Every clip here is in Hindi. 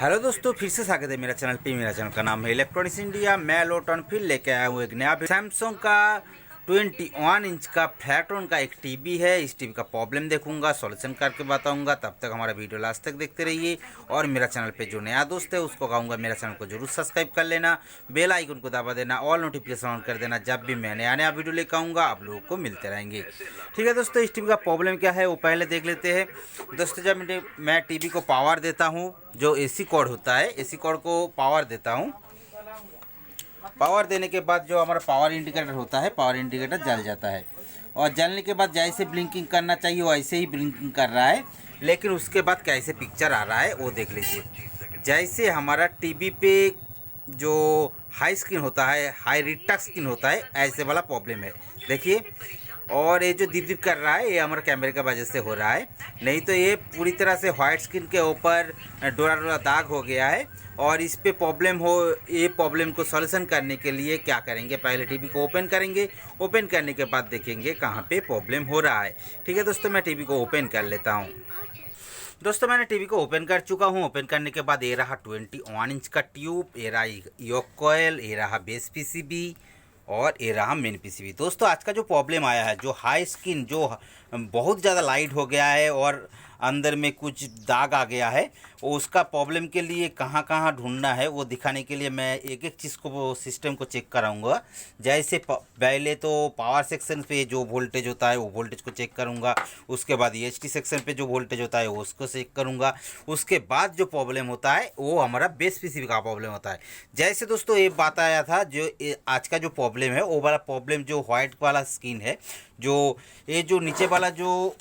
हेलो दोस्तों, फिर से स्वागत है मेरा चैनल पे। मेरा चैनल का नाम है इलेक्ट्रॉनिक्स इंडिया। मैं लोटन फिर लेके आया हूँ एक नया सैमसंग का 21 इंच का फ्लैटोन का एक टीवी है। इस टीवी का प्रॉब्लम देखूंगा, सॉल्यूशन करके बताऊंगा। तब तक हमारा वीडियो लास्ट तक देखते रहिए। और मेरा चैनल पे जो नया दोस्त है उसको कहूँगा मेरा चैनल को जरूर सब्सक्राइब कर लेना, बेल आइकन को दबा देना, ऑल नोटिफिकेशन ऑन कर देना। जब भी मैं नया नया वीडियो लेकर आऊँगा आप लोगों को मिलते रहेंगे। ठीक है दोस्तों, इस टीवी का प्रॉब्लम क्या है वो पहले देख लेते हैं। दोस्तों, जब मैं टीवी को पावर देता हूँ, जो एसी कॉर्ड होता है, एसी कॉर्ड को पावर देता हूँ। पावर देने के बाद जो हमारा पावर इंडिकेटर होता है, पावर इंडिकेटर जल जाता है। और जलने के बाद जैसे ब्लिंकिंग करना चाहिए वैसे ही ब्लिंकिंग कर रहा है। लेकिन उसके बाद कैसे पिक्चर आ रहा है वो देख लीजिए। जैसे हमारा टीवी पे जो हाई स्क्रीन होता है, हाई रिटा स्क्रीन होता है, ऐसे वाला प्रॉब्लम है, देखिए। और ये जो दीप दीप कर रहा है ये हमारा कैमरे की वजह से हो रहा है, नहीं तो ये पूरी तरह से व्हाइट स्क्रीन के ऊपर डोरा डोरा दाग हो गया है। और इस पे प्रॉब्लम हो, ये प्रॉब्लम को सॉल्यूशन करने के लिए क्या करेंगे, पहले टीवी को ओपन करेंगे। ओपन करने के बाद देखेंगे कहाँ पे प्रॉब्लम हो रहा है। ठीक है दोस्तों, मैं टीवी को ओपन कर लेता हूँ। दोस्तों, मैंने टीवी को ओपन कर चुका हूँ। ओपन करने के बाद ये रहा 21 इंच का ट्यूब, ये रहा योक कॉयल, ये रहा बेस पीसीबी और ये रहा मेन पीसीबी। दोस्तों, आज का जो प्रॉब्लम आया है, जो हाई स्क्रीन जो बहुत ज़्यादा लाइट हो गया है और अंदर में कुछ दाग आ गया है, वो उसका प्रॉब्लम के लिए कहाँ कहाँ ढूंढना है वो दिखाने के लिए मैं एक एक चीज़ को, सिस्टम को चेक कराऊंगा। जैसे पहले तो पावर सेक्शन पे जो वोल्टेज होता है वो वोल्टेज को चेक करूंगा। उसके बाद ईएचटी सेक्शन पे जो वोल्टेज होता है वो उसको चेक करूंगा। उसके बाद जो प्रॉब्लम होता है वो हमारा बेस पीसीबी का प्रॉब्लम होता है। जैसे दोस्तों ये बात आया था, जो आज का जो प्रॉब्लम है वो वाला प्रॉब्लम जो व्हाइट वाला स्क्रीन है, जो ये जो नीचे वाला जो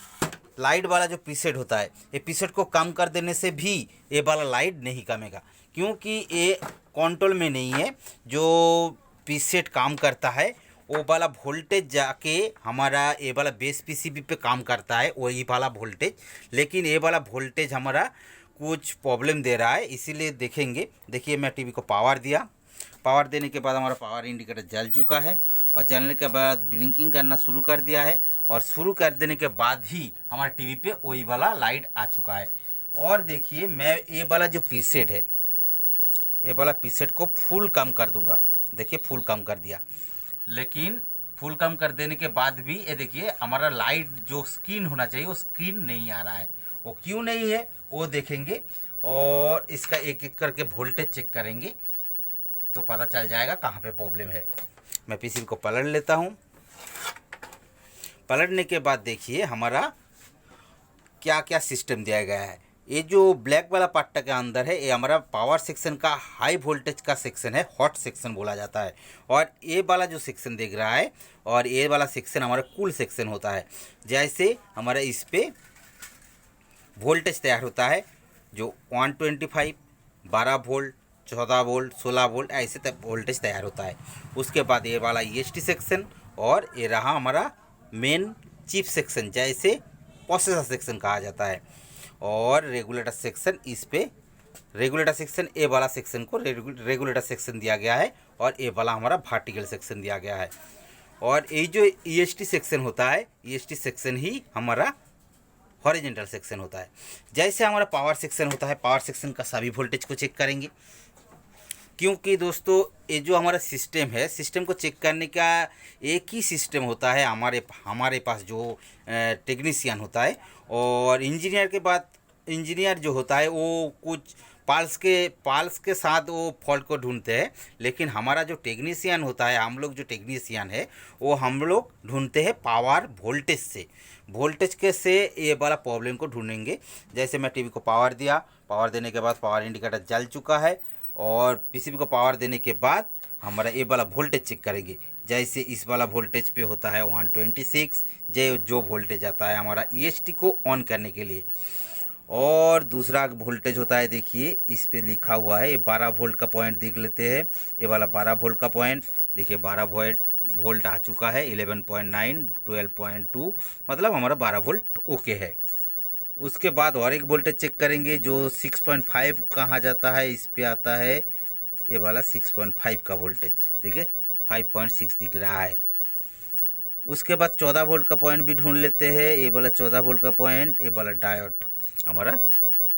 लाइट वाला जो प्रीसेट होता है, ये प्रीसेट को कम कर देने से भी ये वाला लाइट नहीं कमेगा, क्योंकि ये कंट्रोल में नहीं है। जो प्रीसेट काम करता है वो वाला वोल्टेज जाके हमारा ये वाला बेस पीसीबी पे काम करता है, वही वाला वोल्टेज। लेकिन ये वाला वोल्टेज हमारा कुछ प्रॉब्लम दे रहा है, इसीलिए देखेंगे। देखिए, मैं टीवी को पावर दिया। पावर देने के बाद हमारा पावर इंडिकेटर जल चुका है और जलने के बाद ब्लिंकिंग करना शुरू कर दिया है। और शुरू कर देने के बाद ही हमारे टीवी पे वही वाला लाइट आ चुका है। और देखिए, मैं ये वाला जो प्रीसेट है, ये वाला प्रीसेट को फुल कम कर दूंगा। देखिए, फुल कम कर दिया, लेकिन फुल कम कर देने के बाद भी ये देखिए हमारा लाइट जो स्क्रीन होना चाहिए वो स्क्रीन नहीं आ रहा है। वो क्यों नहीं है वो देखेंगे और इसका एक एक करके वोल्टेज चेक करेंगे तो पता चल जाएगा कहाँ पे प्रॉब्लम है। मैं पीसीबी को पलट लेता हूँ। पलटने के बाद देखिए हमारा क्या क्या सिस्टम दिया गया है। ये जो ब्लैक वाला पट्टा के अंदर है ये हमारा पावर सेक्शन का हाई वोल्टेज का सेक्शन है, हॉट सेक्शन बोला जाता है। और ये वाला जो सेक्शन देख रहा है और ये वाला सेक्शन हमारा कूल सेक्शन होता है। जैसे हमारा इस पे वोल्टेज तैयार होता है जो 125, 12 वोल्ट, 14 वोल्ट, 16 वोल्ट, ऐसे तक वोल्टेज तैयार होता है। उसके बाद ये वाला ईएचटी सेक्शन और ये रहा हमारा मेन चिप सेक्शन, जैसे प्रोसेसर सेक्शन कहा जाता है। और रेगुलेटर सेक्शन, इस पे रेगुलेटर सेक्शन, ए वाला सेक्शन को रेगुलेटर सेक्शन दिया गया है और ए वाला हमारा वर्टिकल सेक्शन दिया गया है। और ये जो ईएचटी सेक्शन होता है, ईएचटी सेक्शन ही हमारा हॉरिजॉन्टल सेक्शन होता है। जैसे हमारा पावर सेक्शन होता है, पावर सेक्शन का सभी वोल्टेज को चेक करेंगे, क्योंकि दोस्तों ये जो हमारा सिस्टम है, सिस्टम को चेक करने का एक ही सिस्टम होता है हमारे पास जो टेक्नीशियन होता है। और इंजीनियर के बाद इंजीनियर जो होता है वो कुछ पाल्स के साथ वो फॉल्ट को ढूंढते हैं। लेकिन हमारा जो टेक्नीशियन होता है, हम लोग जो टेक्नीशियन है वो हम लोग ढूंढते हैं पावर वोल्टेज से। वोल्टेज के से ये वाला प्रॉब्लम को ढूंढेंगे। जैसे मैं टीवी को पावर दिया, पावर देने के बाद पावर इंडिकेटर जल चुका है और पीसीबी को पावर देने के बाद हमारा ये वाला वोल्टेज चेक करेंगे। जैसे इस वाला वोल्टेज पे होता है 126, जो वोल्टेज आता है हमारा ईएचटी को ऑन करने के लिए। और दूसरा वोल्टेज होता है, देखिए इस पे लिखा हुआ है, ये 12 वोल्ट का पॉइंट देख लेते हैं। ये वाला 12 वोल्ट का पॉइंट देखिए, 12 वोल्ट आ चुका है। 11.9, 12.2, मतलब हमारा 12 वोल्ट ओके है। उसके बाद और एक वोल्टेज चेक करेंगे जो 6.5 कहा जाता है, इस पे आता है ये वाला 6.5 का वोल्टेज। देखिए 5.6 दिख रहा है। उसके बाद 14 वोल्ट का पॉइंट भी ढूंढ लेते हैं। ये वाला 14 वोल्ट का पॉइंट, ये वाला डायोड हमारा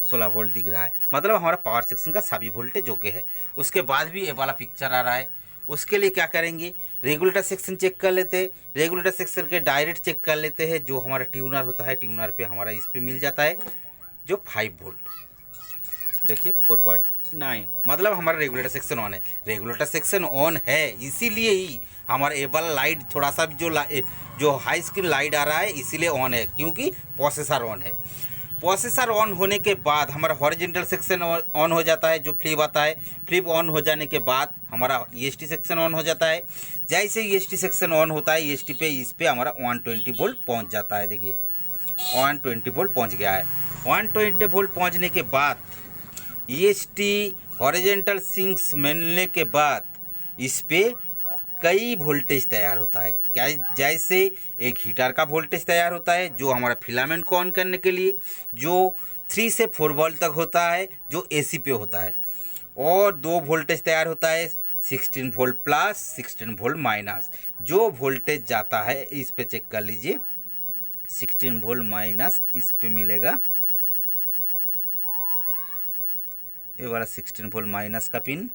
16 वोल्ट दिख रहा है, मतलब हमारा पावर सेक्शन का सभी वोल्टेज योग्य है। उसके बाद भी ये वाला पिक्चर आ रहा है। उसके लिए क्या करेंगे, रेगुलेटर सेक्शन चेक कर लेते हैं। रेगुलेटर सेक्शन के डायरेक्ट चेक कर लेते हैं। जो हमारा ट्यूनर होता है, ट्यूनर पे हमारा इस पे मिल जाता है जो 5 वोल्ट, देखिए 4.9, मतलब हमारा रेगुलेटर सेक्शन ऑन है। रेगुलेटर सेक्शन ऑन है इसीलिए ही हमारा ये वाला लाइट थोड़ा सा भी जो हाई स्क्रीन लाइट आ रहा है इसीलिए ऑन है, क्योंकि प्रोसेसर ऑन है। प्रोसेसर ऑन होने के बाद हमारा हॉरिजॉन्टल सेक्शन ऑन हो जाता है, जो फ्लिप आता है। फ्लिप ऑन हो जाने के बाद हमारा ईएसटी सेक्शन ऑन हो जाता है। जैसे ईएसटी सेक्शन ऑन होता है, ईएसटी पे इस पे हमारा 120 वोल्ट पहुंच जाता है। देखिए 120 वोल्ट पहुंच गया है। 120 वोल्ट पहुंचने के बाद ईएसटी हॉरिजॉन्टल सिंक्स मिलने के बाद इस पे कई वोल्टेज तैयार होता है। क्या, जैसे एक हीटर का वोल्टेज तैयार होता है जो हमारा फिलामेंट को ऑन करने के लिए, जो 3 से 4 वोल्ट तक होता है जो एसी पे होता है, और 2 वोल्टेज तैयार होता है 16 वोल्ट प्लस 16 वोल्ट माइनस। जो वोल्टेज जाता है इस पे चेक कर लीजिए, 16 वोल्ट माइनस इस पे मिलेगा, ये वाला 16 वोल्ट माइनस का पिन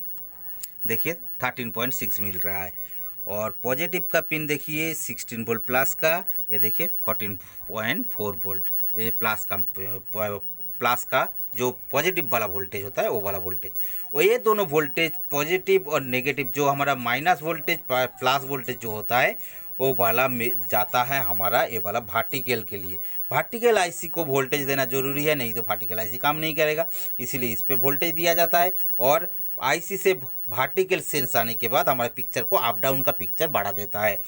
देखिए 13.6 मिल रहा है। और पॉजिटिव का पिन देखिए 16 वोल्ट प्लस का, ये देखिए 14.4 वोल्ट, ये प्लस का जो पॉजिटिव वाला वोल्टेज होता है वो वाला वोल्टेज। और ये दोनों वोल्टेज पॉजिटिव और नेगेटिव, जो हमारा माइनस वोल्टेज प्लस वोल्टेज जो होता है वो वाला जाता है हमारा ये वाला वर्टिकल के लिए। वर्टिकल आईसी को वोल्टेज देना जरूरी है, नहीं तो वर्टिकल आईसी काम नहीं करेगा, इसीलिए इस पे वोल्टेज दिया जाता है। और आईसी से वर्टिकल सेंस आने के बाद हमारे पिक्चर को अप डाउन का पिक्चर बढ़ा देता है।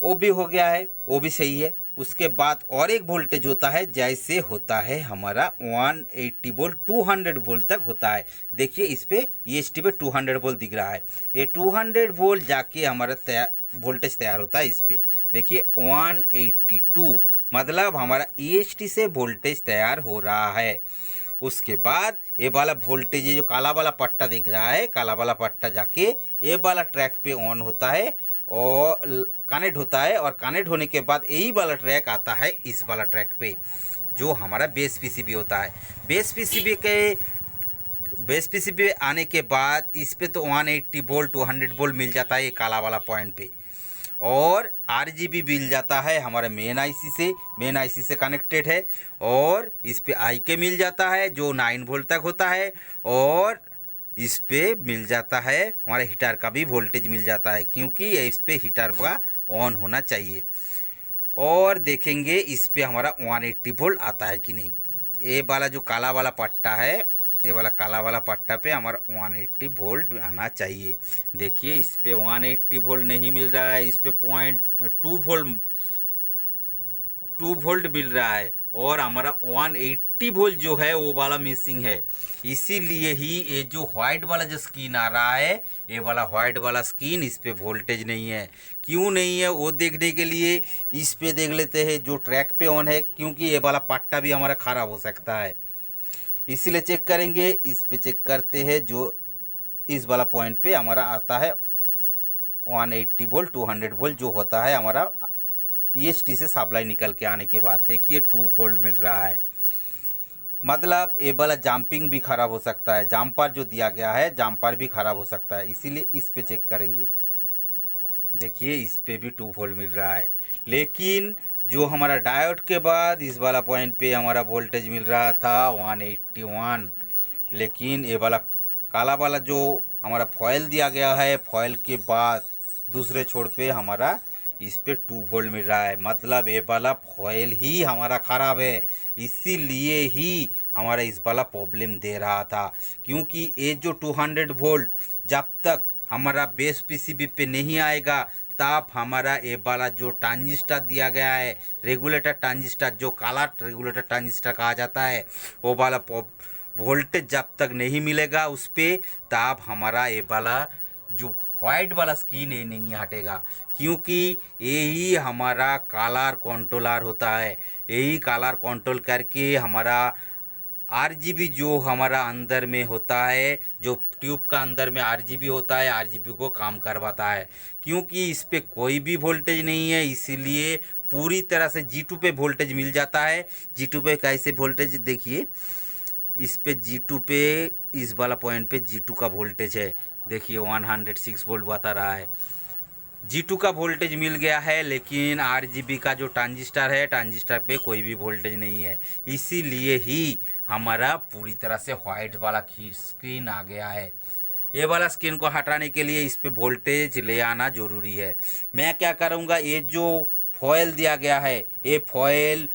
वो भी हो गया है, वो भी सही है। उसके बाद और एक वोल्टेज होता है, जैसे होता है हमारा 180 वोल्ट 200 वोल्ट तक होता है। देखिए इस पे ईएसटी पे 200 वोल्ट दिख रहा है। ये 200 वोल्ट जाके हमारा वोल्टेज तैयार होता है इस पे, देखिए 182, मतलब हमारा ईएसटी से वोल्टेज तैयार हो रहा है। उसके बाद ये वाला वोल्टेज, ये जो काला वाला पट्टा दिख रहा है, काला वाला पट्टा जाके ये वाला ट्रैक पे ऑन होता है और कनेक्ट होता है। और कनेक्ट होने के बाद यही वाला ट्रैक आता है इस वाला ट्रैक पे, जो हमारा बेस पीसीबी होता है। बेस पीसीबी आने के बाद इस पे तो 180 वोल्ट 200 वोल्ट मिल जाता है ये काला वाला पॉइंट पे, और आरजीबी मिल जाता है हमारे मेन आईसी से कनेक्टेड है। और इस पे आईके मिल जाता है जो 9 वोल्ट तक होता है, और इस पे मिल जाता है हमारे हीटर का भी वोल्टेज मिल जाता है, क्योंकि इस पे हीटर का ऑन होना चाहिए। और देखेंगे इस पे हमारा 180 वोल्ट आता है कि नहीं। ये वाला जो काला वाला पट्टा है, ये वाला काला वाला पट्टा पे हमारा 180 वोल्ट आना चाहिए। देखिए इस पे 180 वोल्ट नहीं मिल रहा है, इस पे 2 वोल्ट मिल रहा है, और हमारा 180 वोल्ट जो है वो वाला मिसिंग है। इसीलिए ही ये जो व्हाइट वाला जो स्क्रीन आ रहा है, ये वाला व्हाइट वाला स्क्रीन, इस पे वोल्टेज नहीं है। क्यों नहीं है वो देखने के लिए इस पे देख लेते हैं जो ट्रैक पे ऑन है, क्योंकि ये वाला पट्टा भी हमारा ख़राब हो सकता है, इसीलिए चेक करेंगे। इस पे चेक करते हैं, जो इस वाला पॉइंट पे हमारा आता है 180 वोल्ट 200 वोल्ट जो होता है हमारा ईएसटी से सप्लाई निकल के आने के बाद, देखिए 2 वोल्ट मिल रहा है। मतलब ये वाला जंपिंग भी ख़राब हो सकता है, जंपर जो दिया गया है जंपर भी ख़राब हो सकता है, इसीलिए इस पे चेक करेंगे। देखिए इस पे भी 2 वोल्ट मिल रहा है, लेकिन जो हमारा डायोड के बाद इस वाला पॉइंट पे हमारा वोल्टेज मिल रहा था 181, लेकिन ये वाला काला वाला जो हमारा फॉयल दिया गया है, फॉयल के बाद दूसरे छोर पे हमारा इस पे 2 वोल्ट मिल रहा है। मतलब ये वाला फॉयल ही हमारा ख़राब है, इसीलिए ही हमारा इस वाला प्रॉब्लम दे रहा था। क्योंकि ये जो 200 वोल्ट जब तक हमारा बेस पीसीबी पे नहीं आएगा, तब हमारा ये वाला जो ट्रांजिस्टर दिया गया है, रेगुलेटर ट्रांजिस्टर, जो काला रेगुलेटर ट्रांजिस्टर कहा जाता है, वो वाला वोल्टेज जब तक नहीं मिलेगा उस पर, तब हमारा ये वाला जो वाइट वाला स्क्रीन ये नहीं हटेगा। क्योंकि यही हमारा कलर कंट्रोलर होता है, यही कलर कंट्रोल करके हमारा आरजीबी जो हमारा अंदर में होता है, जो ट्यूब का अंदर में आरजीबी होता है, आरजीबी को काम करवाता है। क्योंकि इस पे कोई भी वोल्टेज नहीं है, इसीलिए पूरी तरह से G2 पे वोल्टेज मिल जाता है। G2 पे कैसे वोल्टेज देखिए, इस पे G2 पे इस वाला पॉइंट पे G2 का वोल्टेज है, देखिए 106 वोल्ट बता रहा है। G2 का वोल्टेज मिल गया है, लेकिन RGB का जो ट्रांजिस्टर है, ट्रांजिस्टर पे कोई भी वोल्टेज नहीं है। इसीलिए ही हमारा पूरी तरह से वाइट वाला स्क्रीन आ गया है। ये वाला स्क्रीन को हटाने के लिए इस पे वोल्टेज ले आना ज़रूरी है। मैं क्या करूँगा, ये जो फॉयल दिया गया है, ये फॉयल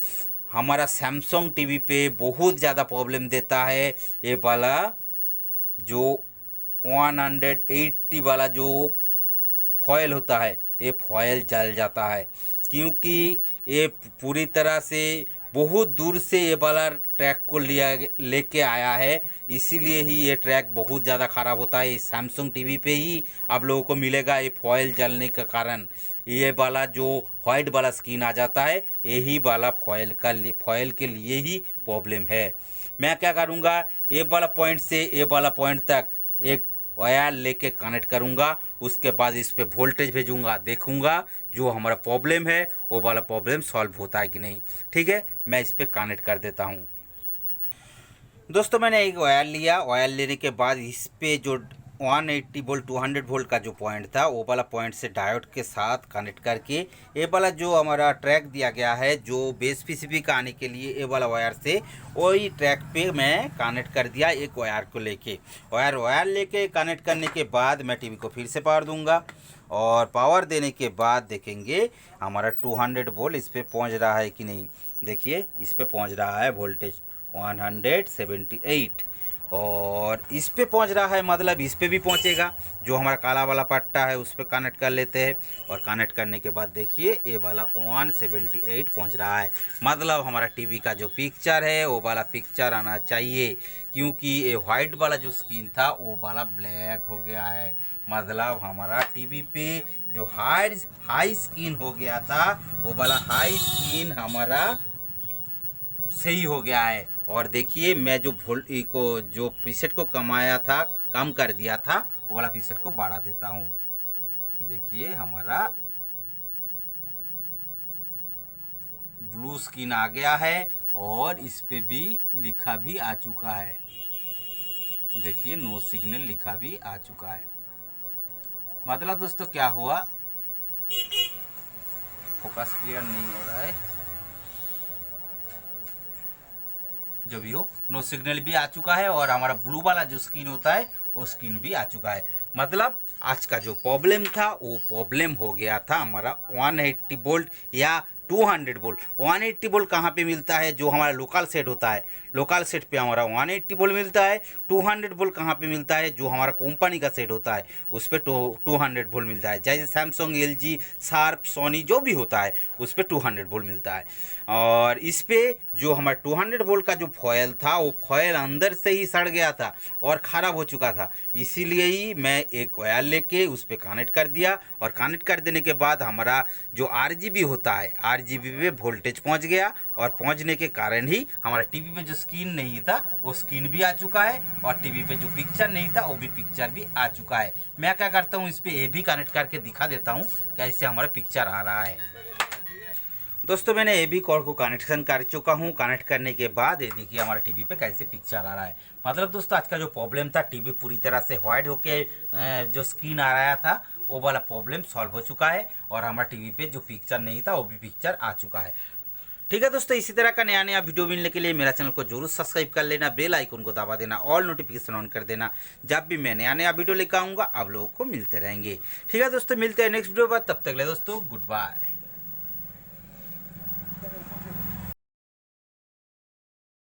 हमारा सैमसंग टीवी पे बहुत ज़्यादा प्रॉब्लम देता है। ये वाला जो 180 वाला जो फॉयल होता है, ये फॉयल जल जाता है, क्योंकि ये पूरी तरह से बहुत दूर से ये वाला ट्रैक को लेके आया है। इसीलिए ही ये ट्रैक बहुत ज़्यादा ख़राब होता है। इस सैमसंग टीवी पे ही आप लोगों को मिलेगा ये फॉयल जलने के कारण ये वाला जो वाइट वाला स्क्रीन आ जाता है, यही वाला फॉयल के लिए ही प्रॉब्लम है। मैं क्या करूँगा, ये वाला पॉइंट से ये वाला पॉइंट तक एक वायर लेके कनेक्ट करूँगा, उसके बाद इस पे वोल्टेज भेजूँगा, देखूँगा जो हमारा प्रॉब्लम है वो वाला प्रॉब्लम सॉल्व होता है कि नहीं। ठीक है, मैं इस पे कनेक्ट कर देता हूँ। दोस्तों मैंने एक वायर लिया, वायर लेने के बाद इस पे जो 180 वोल्ट 200 वोल्ट का जो पॉइंट था, वो वाला पॉइंट से डायोड के साथ कनेक्ट करके ये वाला जो हमारा ट्रैक दिया गया है, जो बेस पीसीबी का आने के लिए ये वाला वायर से वही ट्रैक पे मैं कनेक्ट कर दिया एक वायर को लेके। वायर लेके कनेक्ट करने के बाद मैं टीवी को फिर से पावर दूंगा, और पावर देने के बाद देखेंगे हमारा 200 वोल्ट इस पर पहुँच रहा है कि नहीं। देखिए इस पर पहुँच रहा है वोल्टेज 178, और इस पे पहुंच रहा है, मतलब इस पे भी पहुंचेगा। जो हमारा काला वाला पट्टा है उस पे कनेक्ट कर लेते हैं, और कनेक्ट करने के बाद देखिए ये वाला 178 पहुंच रहा है। मतलब हमारा टीवी का जो पिक्चर है वो वाला पिक्चर आना चाहिए, क्योंकि ये वाइट वाला जो स्क्रीन था वो वाला ब्लैक हो गया है। मतलब हमारा टीवी पे जो हाई स्क्रीन हो गया था, वो वाला हाई स्क्रीन हमारा सही हो गया है। और देखिए मैं जो जो प्रीसेट को कम कर दिया था, वो वाला प्रीसेट को बढ़ा देता हूँ। देखिए हमारा ब्लू स्क्रीन आ गया है, और इस पे भी लिखा भी आ चुका है। देखिए नो सिग्नल लिखा भी आ चुका है। मतलब दोस्तों क्या हुआ, फोकस क्लियर नहीं हो रहा है, जो भी हो नो सिग्नल भी आ चुका है, और हमारा ब्लू वाला जो स्क्रीन होता है वो स्क्रीन भी आ चुका है। मतलब आज का जो प्रॉब्लम था वो प्रॉब्लम हो गया था हमारा 180 वोल्ट या 200 वोल्ट। 180 वोल्ट कहाँ पे मिलता है, जो हमारा लोकल सेट होता है, लोकल सेट पे हमारा 180 वोल्ट मिलता है। 200 वोल्ट कहाँ पे मिलता है, जो हमारा कंपनी का सेट होता है उस पर 200 वोल्ट मिलता है। जैसे सैमसंग, LG, शार्प, सोनी जो भी होता है उस पर 200 वोल्ट मिलता है। और इस पे जो हमारा 200 वोल्ट का जो फॉयल था, वो फॉयल अंदर से ही सड़ गया था और ख़राब हो चुका था। इसीलिए ही मैं एक वायर लेके उस पर कनेक्ट कर दिया, और कनेक्ट कर देने के बाद हमारा जो RGB होता है, RGB पे वोल्टेज पहुंच गया, और पहुंचने के कारण ही हमारा टीवी पे जो स्क्रीन नहीं था वो स्क्रीन भी आ चुका है, और टीवी पे जो पिक्चर नहीं था वो भी पिक्चर भी आ चुका है। मैं क्या करता हूँ, इस पर ये भी कनेक्ट करके दिखा देता हूँ कैसे हमारा पिक्चर आ रहा है। दोस्तों मैंने ए बी कॉर्ड को कनेक्शन कर चुका हूँ। कनेक्ट करने के बाद ये देखिए हमारा टीवी पे कैसे पिक्चर आ रहा है। मतलब दोस्तों आज का जो प्रॉब्लम था, टीवी पूरी तरह से वाइट होके जो स्क्रीन आ रहा था वो वाला प्रॉब्लम सॉल्व हो चुका है, और हमारा टीवी पे जो पिक्चर नहीं था वो भी पिक्चर आ चुका है। ठीक है दोस्तों, इसी तरह का नया वीडियो मिलने के लिए मेरा चैनल को जरूर सब्सक्राइब कर लेना, बेल आइकन को दबा देना, ऑल नोटिफिकेशन ऑन कर देना। जब भी मैं नया वीडियो लेकर आऊँगा आप लोगों को मिलते रहेंगे। ठीक है दोस्तों, मिलते हैं नेक्स्ट वीडियो पर, तब तक ले दोस्तों गुड बाय।